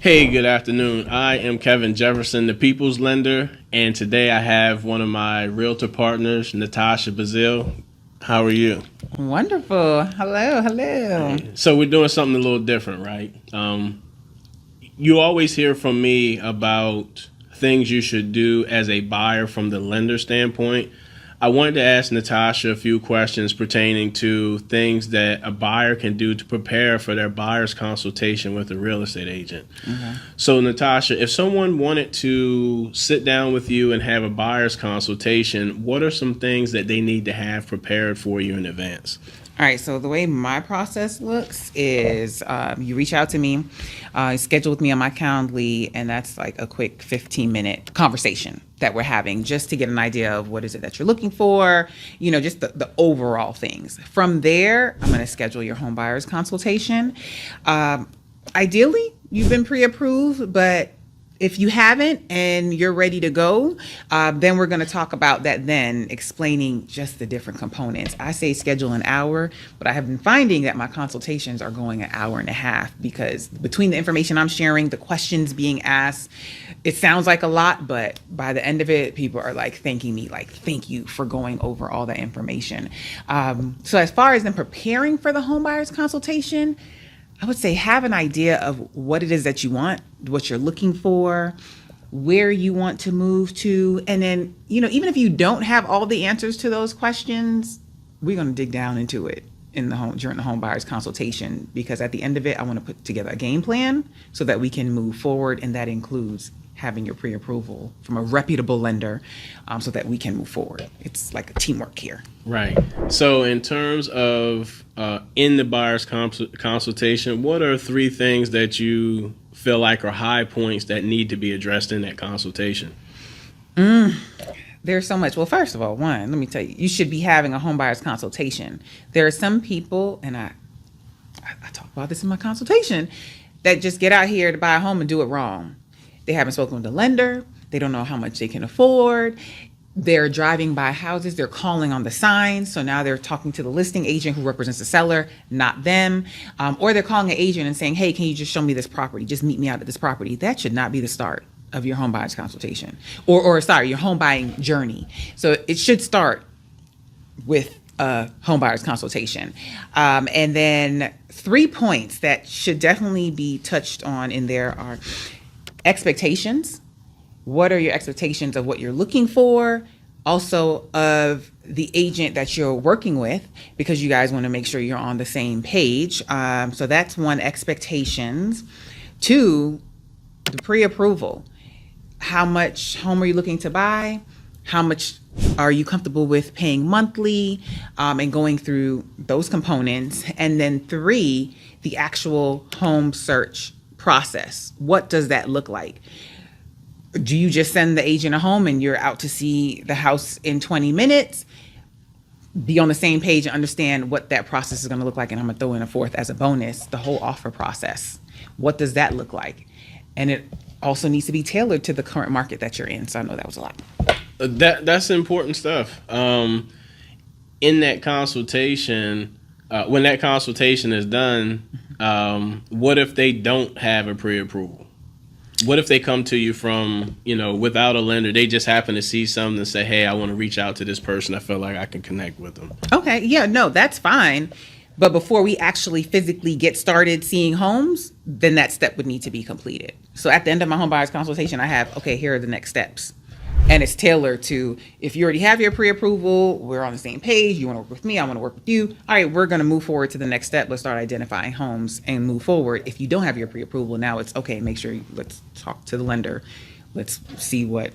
Hey, good afternoon. I am Kevin Jefferson, the People's Lender, and today I have one of my Realtor partners, Natasha Bazile. How are you? Wonderful. Hello, hello. So we're doing something a little different, right? You always hear from me about things you should do as a buyer from the lender standpoint. I wanted to ask Natasha a few questions pertaining to things that a buyer can do to prepare for their buyer's consultation with a real estate agent. Okay. So, Natasha, if someone wanted to sit down with you and have a buyer's consultation, what are some things that they need to have prepared for you in advance? All right, so the way my process looks is you reach out to me, schedule with me on my Calendly, and that's like a quick 15-minute conversation that we're having just to get an idea of what is it that you're looking for, just the overall things. From there, I'm going to schedule your home buyer's consultation. Ideally, you've been pre-approved, but if you haven't and you're ready to go, then we're going to talk about that then, explaining just the different components. I say schedule an hour, but I have been finding that my consultations are going an hour and a half because between the information I'm sharing, the questions being asked, it sounds like a lot, but by the end of it, people are like thanking me, like, thank you for going over all that information. So as far as them preparing for the home buyer's consultation, I would say have an idea of what it is that you want, what you're looking for, where you want to move to. And then, even if you don't have all the answers to those questions, we're going to dig down into it during the home buyer's consultation, because at the end of it, I want to put together a game plan so that we can move forward. And that includes having your pre-approval from a reputable lender so that we can move forward. It's like a teamwork here. Right. So in terms of in the buyer's consultation, what are three things that you feel like are high points that need to be addressed in that consultation? There's so much. Well, first of all, let me tell you, you should be having a home buyer's consultation. There are some people, and I talk about this in my consultation, that just get out here to buy a home and do it wrong. They haven't spoken with the lender. They don't know how much they can afford. They're driving by houses. They're calling on the signs. So now they're talking to the listing agent who represents the seller, not them. Or they're calling an agent and saying, hey, can you just show me this property? Just meet me out at this property. That should not be the start of your home buyer's consultation or your home buying journey. So it should start with a home buyer's consultation. And then 3 points that should definitely be touched on in there are expectations. What are your expectations of what you're looking for? Also of the agent that you're working with, because you guys want to make sure you're on the same page. So that's one, expectations. 2, the pre-approval. How much home are you looking to buy? How much are you comfortable with paying monthly? And going through those components. And then 3, the actual home search process. What does that look like? Do you just send the agent a home and you're out to see the house in 20 minutes? Be on the same page and understand what that process is going to look like. And I'm going to throw in a fourth as a bonus, the whole offer process. What does that look like? And it also needs to be tailored to the current market that you're in. So I know that was a lot. That's important stuff. In that consultation, when that consultation is done, what if they don't have a pre-approval? What if they come to you from, without a lender, they just happen to see something and say, hey, I want to reach out to this person. I feel like I can connect with them. Okay. Yeah, no, that's fine. But before we actually physically get started seeing homes, then that step would need to be completed. So at the end of my home buyer's consultation, I have, okay, here are the next steps. And it's tailored to, if you already have your pre-approval, we're on the same page, you want to work with me, I want to work with you. All right, we're going to move forward to the next step. Let's start identifying homes and move forward. If you don't have your pre-approval, now it's okay, make sure let's talk to the lender. Let's see what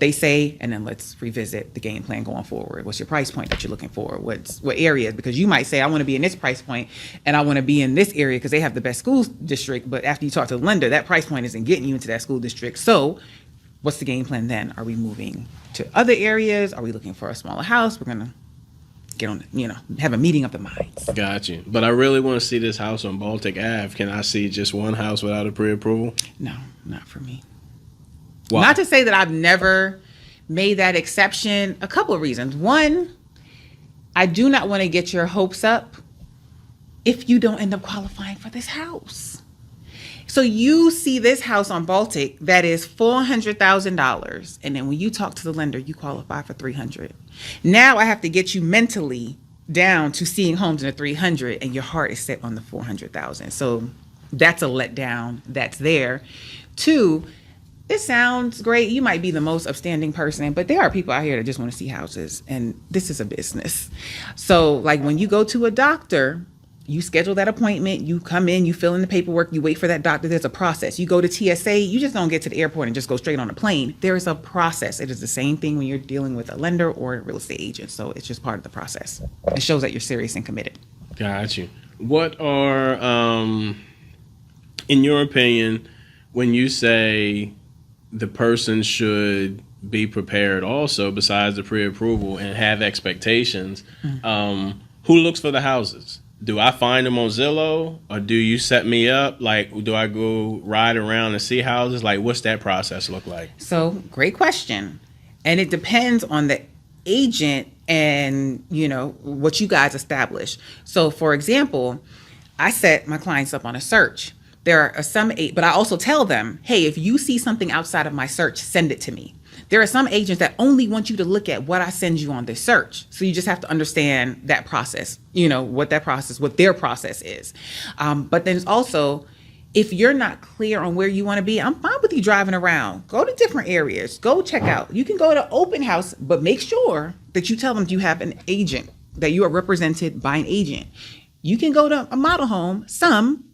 they say, and then let's revisit the game plan going forward. What's your price point that you're looking for? What areas? Because you might say, I want to be in this price point and I want to be in this area because they have the best school district. But after you talk to the lender, that price point isn't getting you into that school district. So what's the game plan then? Are we moving to other areas? Are we looking for a smaller house? We're going to get on, have a meeting of the minds. Got you. But I really want to see this house on Baltic Ave. Can I see just one house without a pre-approval? No, not for me. Why? Not to say that I've never made that exception. A couple of reasons. One, I do not want to get your hopes up if you don't end up qualifying for this house. So you see this house on Baltic that is $400,000, and then when you talk to the lender, you qualify for 300. Now I have to get you mentally down to seeing homes in the 300, and your heart is set on the 400,000. So that's a letdown. That's there. Two, it sounds great. You might be the most upstanding person, but there are people out here that just want to see houses, and this is a business. So like when you go to a doctor, you schedule that appointment, you come in, you fill in the paperwork, you wait for that doctor. There's a process. You go to TSA, you just don't get to the airport and just go straight on a plane. There is a process. It is the same thing when you're dealing with a lender or a real estate agent. So it's just part of the process. It shows that you're serious and committed. Got you. What are, in your opinion, when you say the person should be prepared also, besides the pre-approval, and have expectations, who looks for the houses? Do I find them on Zillow, or do you set me up? Like, do I go ride around and see houses? Like, what's that process look like? So, great question. And it depends on the agent and, what you guys establish. So, for example, I set my clients up on a search. There are some, but I also tell them, hey, if you see something outside of my search, send it to me. There are some agents that only want you to look at what I send you on this search. So you just have to understand that process, what their process is. But then also, if you're not clear on where you want to be, I'm fine with you driving around. Go to different areas. Go check out. You can go to open house, but make sure that you tell them you have an agent, that you are represented by an agent. You can go to a model home. Some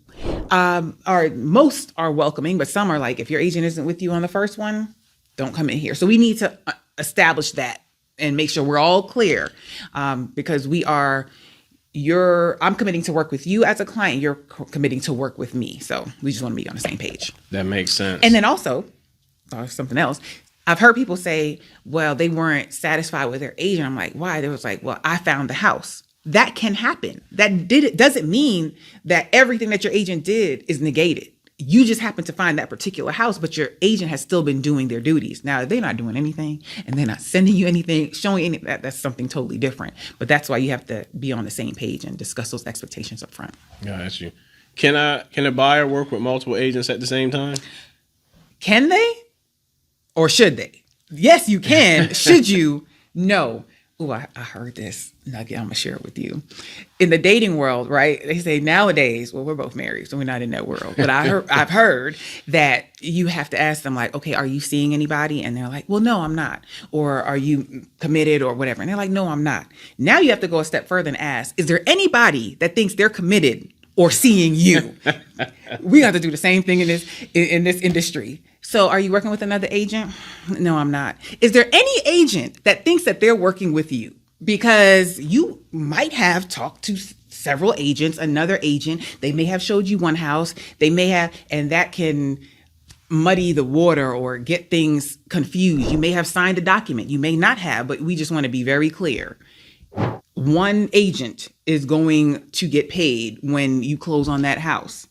most are welcoming, but some are like, if your agent isn't with you on the first one, don't come in here. So we need to establish that and make sure we're all clear, because I'm committing to work with you as a client. You're committing to work with me. So we just want to be on the same page. That makes sense. And then also, something else. I've heard people say, well, they weren't satisfied with their agent. I'm like, why? They was like, well, I found the house. That can happen. Doesn't mean that everything that your agent did is negated. You just happen to find that particular house, but your agent has still been doing their duties. Now, if they're not doing anything and they're not sending you anything, showing any that's something totally different. But that's why you have to be on the same page and discuss those expectations up front. Got you. Can a buyer work with multiple agents at the same time? Can they? Or should they? Yes, you can. Should you? No. Oh, I heard this nugget. I'm going to share it with you. In the dating world, right? They say nowadays, well, we're both married, so we're not in that world. But I've heard that you have to ask them, like, okay, are you seeing anybody? And they're like, well, no, I'm not. Or are you committed or whatever? And they're like, no, I'm not. Now you have to go a step further and ask, is there anybody that thinks they're committed or seeing you? We have to do the same thing in this industry. So are you working with another agent? No, I'm not. Is there any agent that thinks that they're working with you? Because you might have talked to several agents, another agent. They may have showed you one house. They may have, and that can muddy the water or get things confused. You may have signed a document. You may not have, but we just want to be very clear. One agent is going to get paid when you close on that house.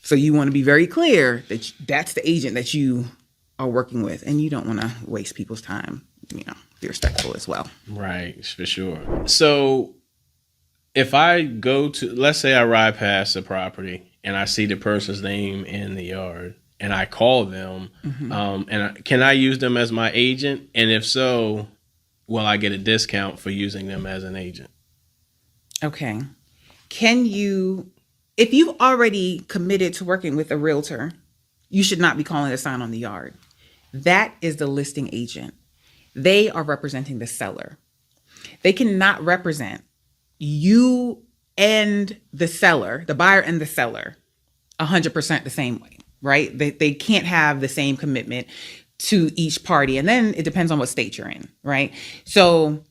So you want to be very clear that that's the agent that you are working with, and you don't want to waste people's time. Be respectful as well. Right, for sure. So if I go to, let's say I ride past a property and I see the person's name in the yard and I call them, can I use them as my agent? And if so, will I get a discount for using them as an agent? Okay. If you've already committed to working with a realtor, you should not be calling a sign on the yard. That is the listing agent. They are representing the seller. They cannot represent you and the seller, the buyer and the seller, 100% the same way, right? They can't have the same commitment to each party. And then it depends on what state you're in, right? So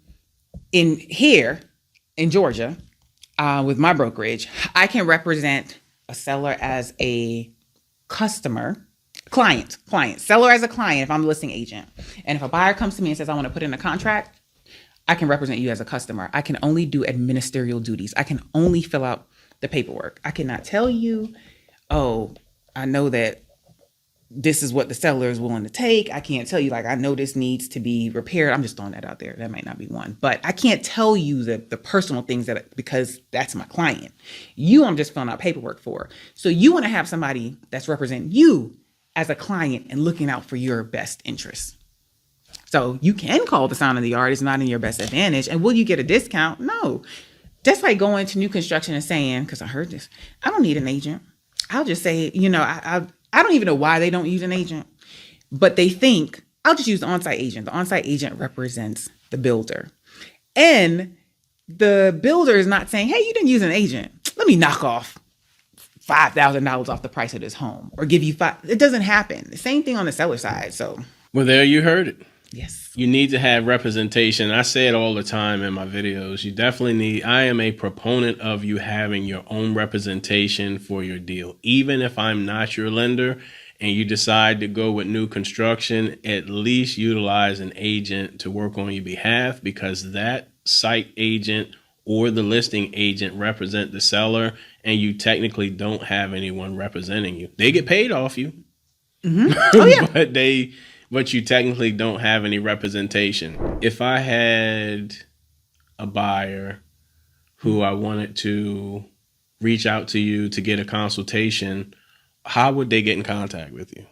in Georgia, with my brokerage, I can represent a seller as a client, seller as a client if I'm a listing agent. And if a buyer comes to me and says, I want to put in a contract, I can represent you as a customer. I can only do administrative duties. I can only fill out the paperwork. I cannot tell you, oh, I know that this is what the seller is willing to take. I can't tell you, like, I know this needs to be repaired. I'm just throwing that out there. That might not be one. But I can't tell you the personal things because that's my client. I'm just filling out paperwork for. So you want to have somebody that's representing you as a client and looking out for your best interests. So you can call the sign of the art. It's not in your best advantage. And will you get a discount? No. That's like going to new construction and saying, because I heard this, I don't need an agent. I'll just say, I don't even know why they don't use an agent, but they think I'll just use the on-site agent. The on-site agent represents the builder. And the builder is not saying, hey, you didn't use an agent. Let me knock off $5,000 off the price of this home or give you It doesn't happen. The same thing on the seller side. So, well, there you heard it. Yes. You need to have representation. I say it all the time in my videos. You definitely need, I am a proponent of you having your own representation for your deal. Even if I'm not your lender and you decide to go with new construction, at least utilize an agent to work on your behalf, because that site agent or the listing agent represent the seller, and you technically don't have anyone representing you. They get paid off you. Mm-hmm. Oh, yeah. But you technically don't have any representation. If I had a buyer who I wanted to reach out to you to get a consultation, how would they get in contact with you?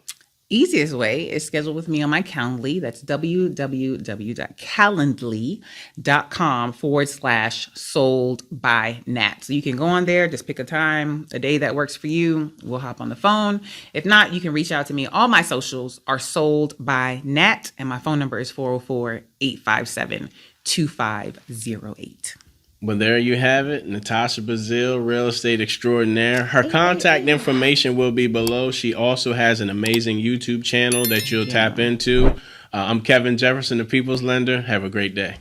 Easiest way is schedule with me on my Calendly. That's www.calendly.com/sold by Nat. So you can go on there, just pick a time, a day that works for you. We'll hop on the phone. If not, you can reach out to me. All my socials are sold by Nat, and my phone number is 404-857-2508. Well, there you have it. Natasha Bazile, real estate extraordinaire. Her contact information will be below. She also has an amazing YouTube channel that you'll tap into. I'm Kevin Jefferson, the People's Lender. Have a great day.